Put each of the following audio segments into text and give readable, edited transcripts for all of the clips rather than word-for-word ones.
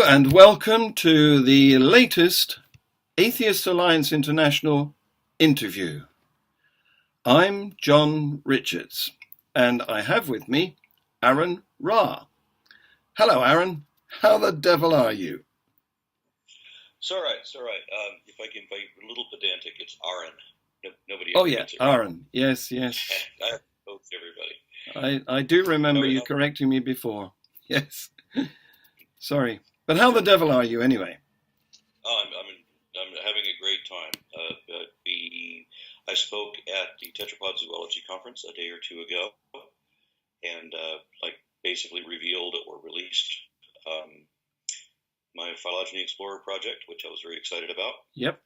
Hello and welcome to the latest Atheist Alliance International interview. I'm John Richards and I have with me Aron Ra. Hello Aron, how the devil are you? It's all right. If I can be a little pedantic, it's Aron. Nobody Oh ever yeah, gets it right. Aron, yes. I hope everybody. I do remember you correcting me before. Yes, sorry. But how the devil are you anyway? Oh, I'm having a great time. I spoke at the Tetrapod Zoology Conference a day or two ago, and basically revealed or released my Phylogeny Explorer project, which I was very excited about. Yep.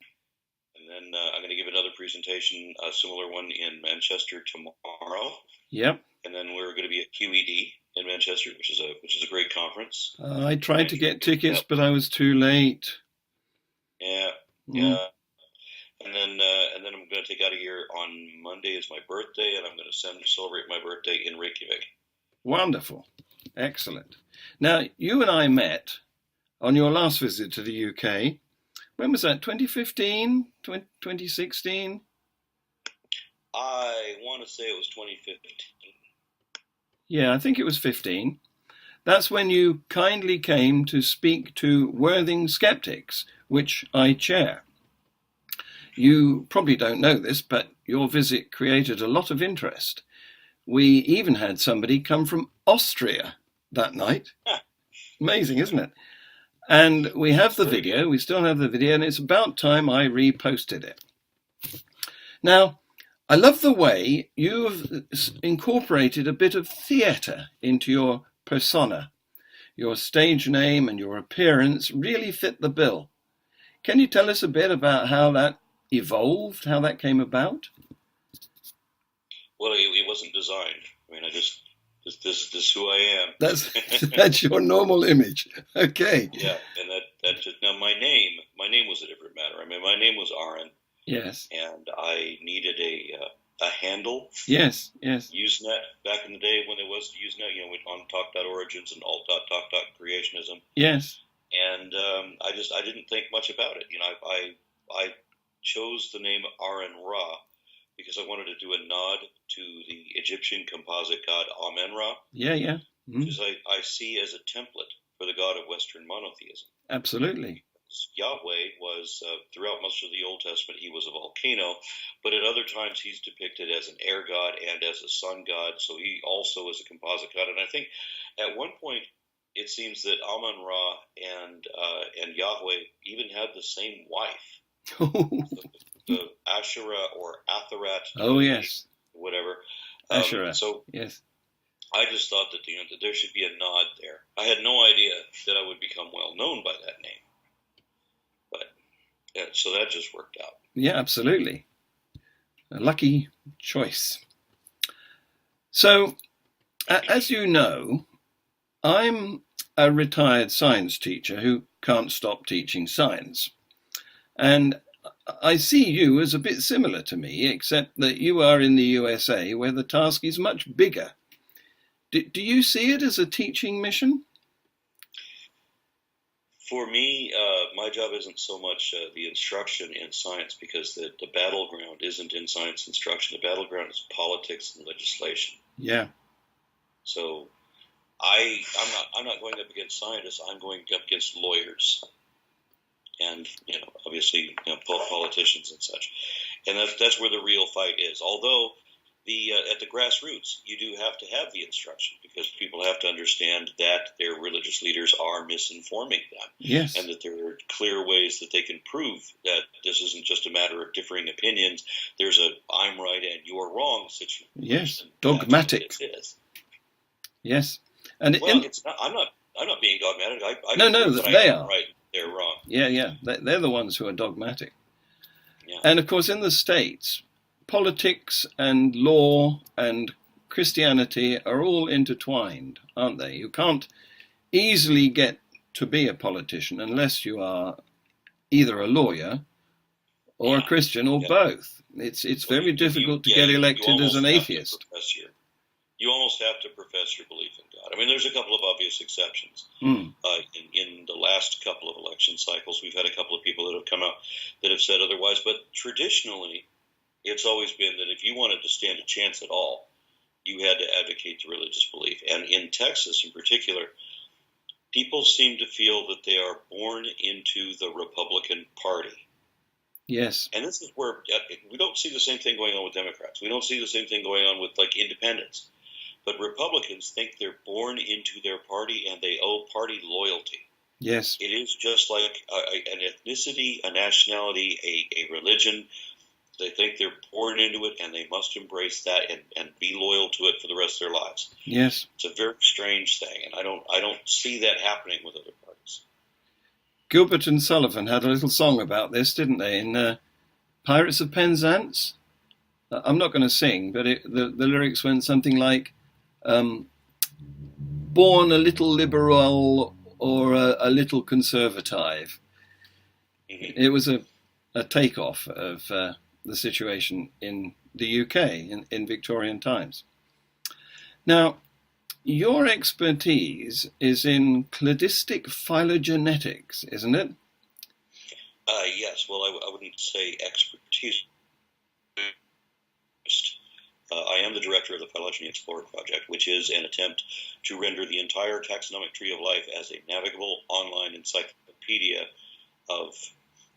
And then I'm going to give another presentation, a similar one in Manchester tomorrow. Yep. And then we're going to be at QED in Manchester, which is a great conference. I tried to get tickets, but I was too late. Yeah. And then I'm going to take out of here on Monday. Is my birthday, and I'm going to celebrate my birthday in Reykjavik. Wonderful, excellent. Now you and I met on your last visit to the UK. When was that? 2015, 2016? I want to say it was 2015. Yeah, I think it was 15. That's when you kindly came to speak to Worthing Skeptics, which I chair. You probably don't know this, but your visit created a lot of interest. We even had somebody come from Austria that night. Amazing, isn't it? And we have the video, we still have the video, and it's about time I reposted it. Now, I love the way you've incorporated a bit of theatre into your persona. Your stage name and your appearance really fit the bill. Can you tell us a bit about how that evolved, how that came about? Well, it wasn't designed. I mean, this is who I am. That's your normal image. Okay. Yeah, and that just, now my name was a different matter. I mean, my name was Aron. Yes. And I needed a handle. Yes. Usenet back in the day when there was Usenet, on talk.origins and alt.talk.creationism. Yes. And I didn't think much about it. I chose the name Aron Ra because I wanted to do a nod to the Egyptian composite god Amen-Ra. Yeah. Mm-hmm. Because I see as a template for the god of Western monotheism. Absolutely. Yahweh was, throughout much of the Old Testament, he was a volcano, but at other times he's depicted as an air god and as a sun god, so he also is a composite god. And I think at one point it seems that Amen-Ra and Yahweh even had the same wife. The Asherah or Atherat. Oh, yes. Whatever. Asherah. So yes. I just thought that that there should be a nod there. I had no idea that I would become well known by that name. But yeah, so that just worked out. Yeah, absolutely. A lucky choice. So, as you know, I'm a retired science teacher who can't stop teaching science. And I see you as a bit similar to me, except that you are in the USA where the task is much bigger. Do you see it as a teaching mission? For me, my job isn't so much the instruction in science, because the battleground isn't in science instruction. The battleground is politics and legislation. Yeah. So I'm not going up against scientists. I'm going up against lawyers. And obviously, politicians and such, and that's where the real fight is. Although at the grassroots, you do have to have the instruction, because people have to understand that their religious leaders are misinforming them. Yes, and that there are clear ways that they can prove that this isn't just a matter of differing opinions. There's a I'm right and you're wrong situation. Yes, dogmatic. It is. Yes, and it's not. I'm not being dogmatic. No, they are right. They're wrong. Yeah. They're the ones who are dogmatic. Yeah. And of course, in the States, politics and law and Christianity are all intertwined, aren't they? You can't easily get to be a politician unless you are either a lawyer or a Christian or both. It's very difficult to get elected as an atheist. You almost have to profess your belief in God. I mean, there's a couple of obvious exceptions. In the last couple of election cycles, we've had a couple of people that have come out that have said otherwise. But traditionally, it's always been that if you wanted to stand a chance at all, you had to advocate the religious belief. And in Texas in particular, people seem to feel that they are born into the Republican Party. Yes. And this is where we don't see the same thing going on with Democrats. We don't see the same thing going on with, like, independents. But Republicans think they're born into their party and they owe party loyalty. Yes. It is just like an ethnicity, a nationality, a religion. They think they're born into it and they must embrace that and be loyal to it for the rest of their lives. Yes. It's a very strange thing, and I don't see that happening with other parties. Gilbert and Sullivan had a little song about this, didn't they, in Pirates of Penzance? I'm not going to sing, but the lyrics went something like, born a little liberal or a little conservative. Mm-hmm. It was a takeoff of the situation in the UK in Victorian times. Now, your expertise is in cladistic phylogenetics, isn't it? Yes. Well, I wouldn't say expertise. I am the director of the Phylogeny Explorer Project, which is an attempt to render the entire taxonomic tree of life as a navigable online encyclopedia of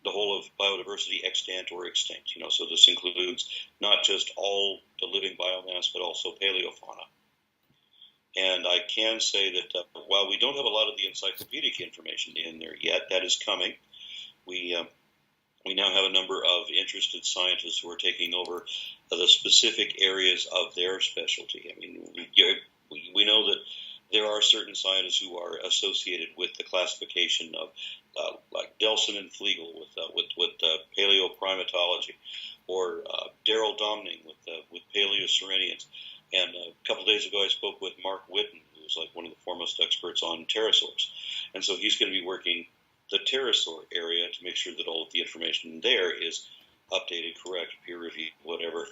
the whole of biodiversity, extant or extinct. So this includes not just all the living biomass, but also paleofauna. And I can say that while we don't have a lot of the encyclopedic information in there yet, that is coming. We now have a number of interested scientists who are taking over the specific areas of their specialty. I mean, we know that there are certain scientists who are associated with the classification of, like Delson and Flegel with paleoprimatology, or Daryl Domning with Paleocerenians. And a couple of days ago, I spoke with Mark Whitten, who's like one of the foremost experts on pterosaurs. And so he's going to be working the pterosaur area to make sure that all of the information there is updated, correct, peer-reviewed, whatever,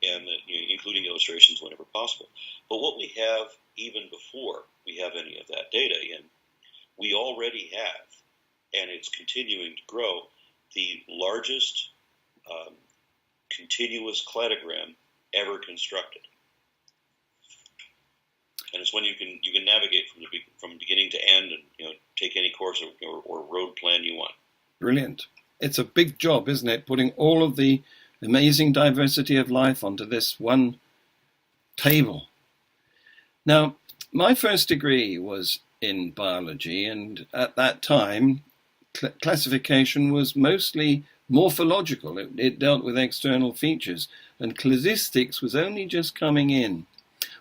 and including illustrations whenever possible. But what we have, even before we have any of that data in, we already have, and it's continuing to grow, the largest continuous cladogram ever constructed. And it's when you can navigate from beginning to end and take any course or road plan you want. Brilliant. It's a big job, isn't it? Putting all of the amazing diversity of life onto this one table. Now, my first degree was in biology, and at that time, classification was mostly morphological. It dealt with external features, and cladistics was only just coming in.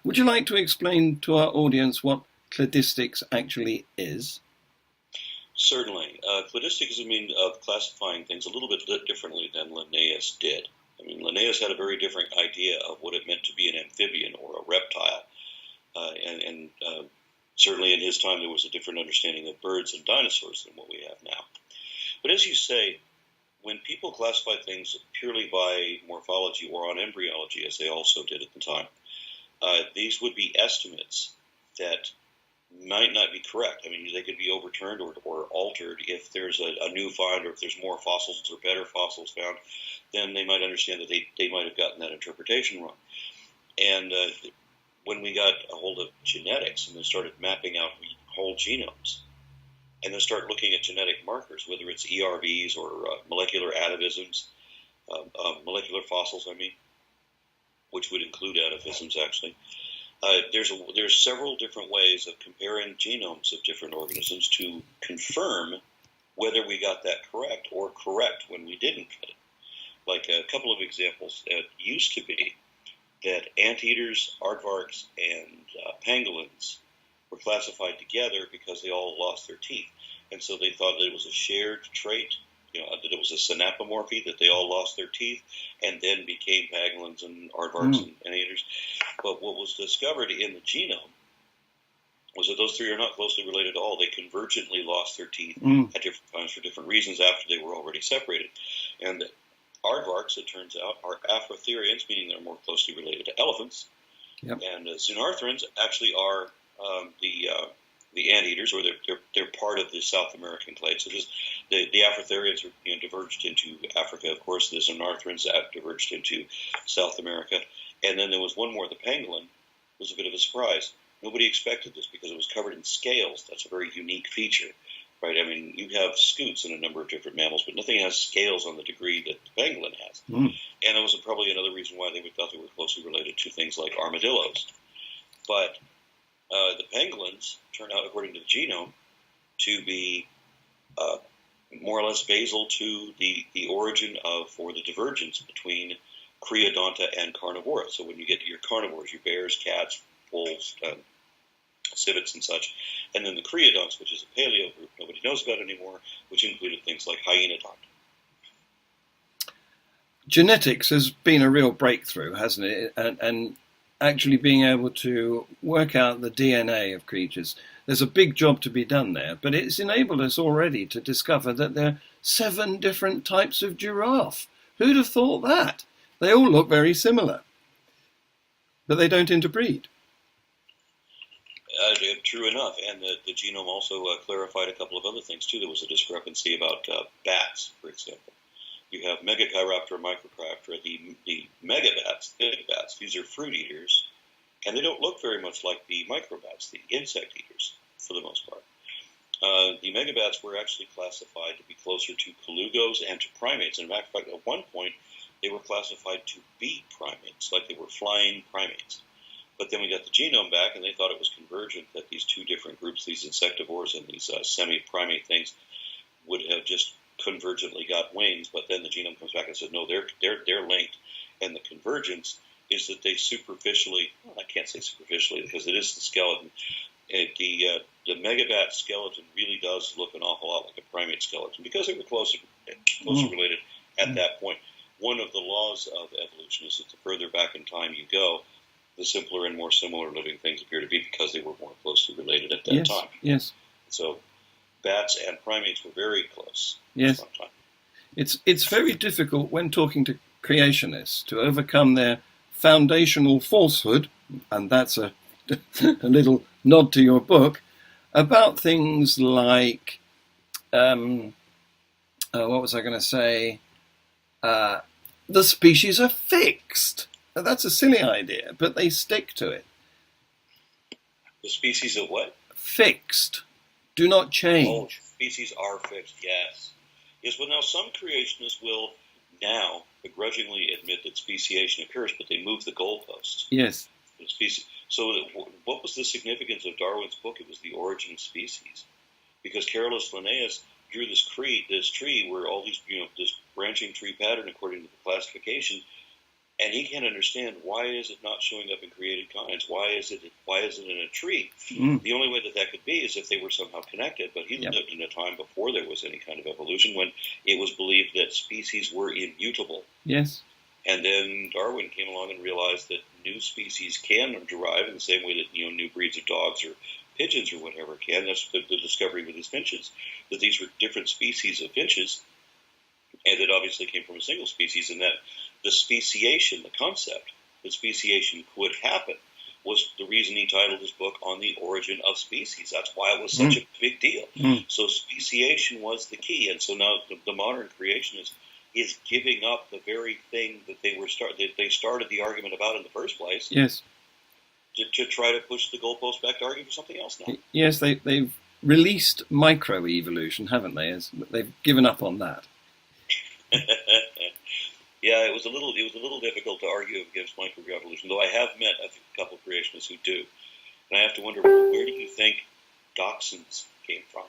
Would you like to explain to our audience what cladistics actually is? Certainly. Cladistics is a means of classifying things a little bit differently than Linnaeus did. I mean, Linnaeus had a very different idea of what it meant to be an amphibian or a reptile. And certainly in his time there was a different understanding of birds and dinosaurs than what we have now. But as you say, when people classify things purely by morphology or on embryology, as they also did at the time, these would be estimates that might not be correct. I mean, they could be overturned or altered if there's a new find, or if there's more fossils or better fossils found. Then they might understand that they might have gotten that interpretation wrong. And when we got a hold of genetics and then started mapping out whole genomes, and then start looking at genetic markers, whether it's ERVs or molecular atavisms, molecular fossils, which would include atavisms actually. There's several different ways of comparing genomes of different organisms to confirm whether we got that correct or correct when we didn't get it. Like a couple of examples, it used to be that anteaters, aardvarks, and pangolins were classified together because they all lost their teeth. And so they thought that it was a shared trait, that it was a synapomorphy, that they all lost their teeth and then became pangolins and aardvarks and anteaters. But what was discovered in the genome was that those three are not closely related at all. They convergently lost their teeth at different times for different reasons after they were already separated. And aardvarks, it turns out, are Afrotherians, meaning they're more closely related to elephants, Yep. And Xenarthrans actually are the anteaters, or they're part of the South American clade. So the Afrotherians are diverged into Africa, of course. The Xenarthrans diverged into South America, and then there was one more. The pangolin was a bit of a surprise. Nobody expected this because it was covered in scales. That's a very unique feature, right? I mean, you have scutes in a number of different mammals, but nothing has scales on the degree that the pangolin has. And that was probably another reason why they thought they were closely related to things like armadillos. But the pangolins turned out, according to the genome, to be more or less basal to the origin of, or the divergence between Creodonta and Carnivora. So when you get to your carnivores, your bears, cats, wolves, civets and such, and then the Creodonts, which is a paleo group nobody knows about anymore, which included things like Hyenodont. Genetics has been a real breakthrough, hasn't it? And actually being able to work out the DNA of creatures. There's a big job to be done there, but it's enabled us already to discover that there are 7 different types of giraffe. Who'd have thought that? They all look very similar, but they don't interbreed. True enough, and the genome also clarified a couple of other things too. There was a discrepancy about bats, for example. You have Megachiroptera and Microchiroptera, the megabats, big bats. These are fruit eaters, and they don't look very much like the microbats, the insect eaters, for the most part. The megabats were actually classified to be closer to colugos and to primates. In fact, at one point, they were classified to be primates, like they were flying primates. But then we got the genome back, and they thought it was convergent, that these two different groups, these insectivores and these semi-primate things, would have just convergently got wings. But then the genome comes back and said, no, they're linked. And the convergence is that they superficially, well, I can't say superficially because it is the skeleton. The megabat skeleton really does look an awful lot like a primate skeleton because they were closer related at that point. One of the laws of evolution is that the further back in time you go, the simpler and more similar living things appear to be because they were more closely related at that time. Yes. So bats and primates were very close. Yes. It's very difficult when talking to creationists to overcome their foundational falsehood, and that's a little nod to your book, about things like, what was I going to say? The species are fixed. Now, that's a silly idea, but they stick to it. The species of what? Fixed. Do not change. Oh, species are fixed, yes. Yes, well, now some creationists will now begrudgingly admit that speciation occurs, but they move the goalposts. Yes. So what was the significance of Darwin's book? It was the origin of species. Because Carolus Linnaeus drew this tree where all these, this branching tree pattern according to the classification, and he can't understand why is it not showing up in created kinds? Why is it in a tree? The only way that could be is if they were somehow connected. But he lived in a time before there was any kind of evolution, when it was believed that species were immutable. Yes. And then Darwin came along and realized that new species can derive in the same way that new breeds of dogs or pigeons or whatever can. That's the discovery with his finches, that these were different species of finches, and that obviously came from a single species, and that the speciation, the concept that speciation could happen, was the reason he titled his book On the Origin of Species. That's why it was such a big deal. So speciation was the key, and so now the modern creationist is giving up the very thing that they started the argument about in the first place. Yes. To try to push the goalpost back to argue for something else now. Yes, they've released microevolution, haven't they? They've given up on that. Yeah, it was a little difficult to argue against microevolution, though I have met a couple of creationists who do. And I have to wonder, where do you think dachshunds came from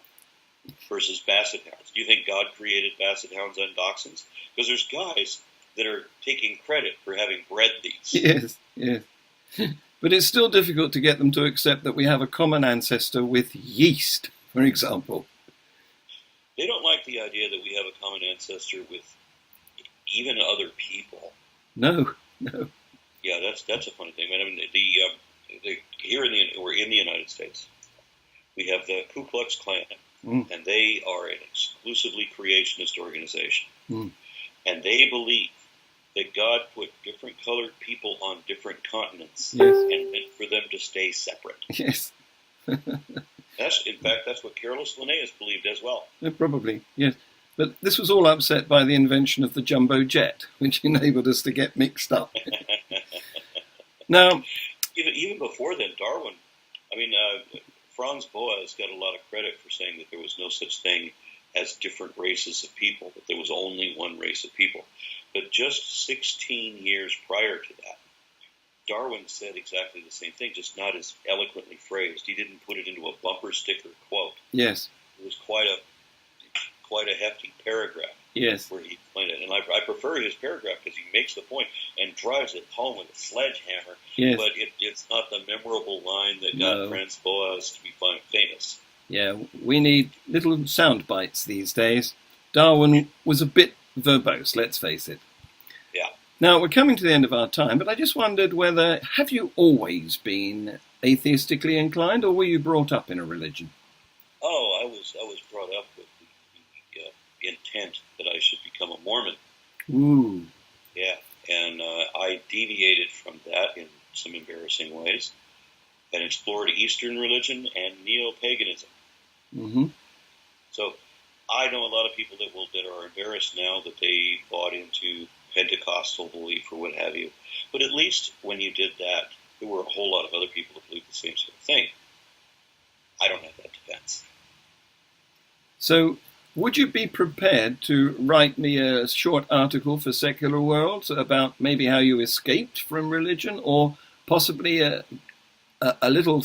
versus basset hounds? Do you think God created basset hounds and dachshunds? Because there's guys that are taking credit for having bred these. Yes. But it's still difficult to get them to accept that we have a common ancestor with yeast, for example. They don't like the idea that we have a common ancestor with even other people. No. Yeah, that's a funny thing. I mean, we're in the United States. We have the Ku Klux Klan, and they are an exclusively creationist organization. And they believe that God put different colored people on different continents Yes. and meant for them to stay separate. Yes. In fact, that's what Carolus Linnaeus believed as well. Probably, yes. But this was all upset by the invention of the jumbo jet, which enabled us to get mixed up. Now, even before then, Darwin, Franz Boas got a lot of credit for saying that there was no such thing as different races of people, that there was only one race of people. But just 16 years prior to that, Darwin said exactly the same thing, just not as eloquently phrased. He didn't put it into a bumper sticker quote. yes, It was quite a hefty paragraph. yes, Where he explained it. And I prefer his paragraph because he makes the point and drives it home with a sledgehammer. yes. But it's not the memorable line that No. got Franz Boas to be famous. Yeah, we need little sound bites these days. Darwin was a bit verbose, let's face it. Yeah. Now, we're coming to the end of our time, but I just wondered have you always been atheistically inclined, or were you brought up in a religion? Oh, I was brought up with the intent that I should become a Mormon. Ooh. Yeah, and I deviated from that in some embarrassing ways and explored Eastern religion and neo-paganism. Mm-hmm. So I know a lot of people that are embarrassed now that they bought into Pentecostal belief or what have you. But at least when you did that, there were a whole lot of other people that believed the same sort of thing. I don't have that defense. So, would you be prepared to write me a short article for Secular World about maybe how you escaped from religion, or possibly a little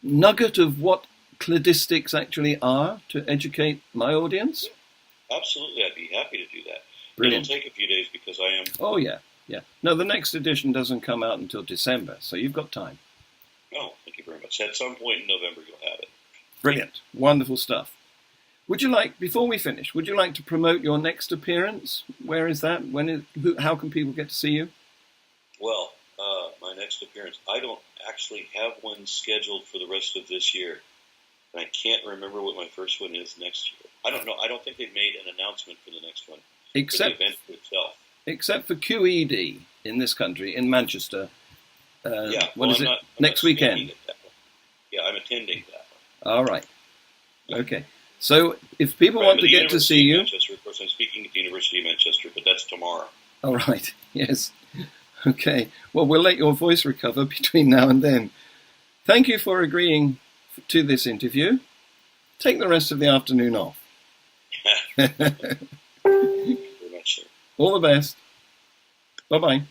nugget of what cladistics actually are to educate my audience? Absolutely, I'd be happy to do that. Brilliant. It'll take a few days because I am... Oh, yeah, yeah. No, the next edition doesn't come out until December, so you've got time. Oh, thank you very much. At some point in November, you'll have it. Brilliant. Wonderful stuff. Would you like, before we finish, would you like to promote your next appearance? Where is that? How can people get to see you? Well, my next appearance, I don't actually have one scheduled for the rest of this year. And I can't remember what my first one is next year. I don't know. I don't think they've made an announcement for the next one. Except for the event itself. Except for QED in this country, in Manchester. Yeah. What is it? I'm Next not weekend? speaking at that one. Yeah, I'm attending that one. All right. Okay. So if people want to get to see you... Manchester, of course, I'm speaking at the University of Manchester, but that's tomorrow. All right. Yes. Okay. Well, we'll let your voice recover between now and then. Thank you for agreeing to this interview. Take the rest of the afternoon off. Thank you very much, sir. All the best. Bye-bye.